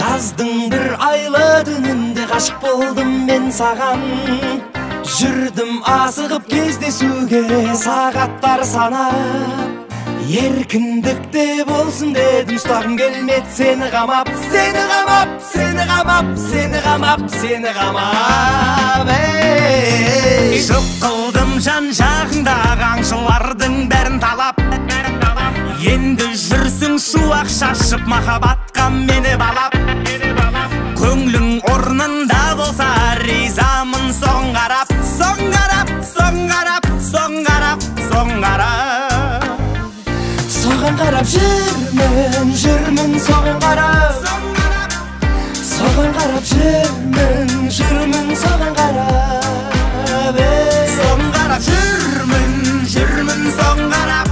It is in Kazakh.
Жаздың бір айлы түнінде ғашық болдым мен саған. Жүрдім асығып кездесуге сағаттар санап. Еркіндікте болсын дедім, ұстағым келмеді сені қамап. Сені қамап, сені қамап, сені қамап, сені қамап. Жоқ қылдым жан жағыңдағы аңшылардың бәрін талап. Енді жүрсің шуақ шашып, махаббатқа мені балап. Көңлің орнында болса ризамын соң қарап. Соң қарап, соң қарап, соң қарап, соң қарап. Соған қарап жүрмін, жүрмін соған қарап. Соған қарап жүрмін, жүрмін соған қарап. Соған қарап жүрмін, жүрмін соған қарап.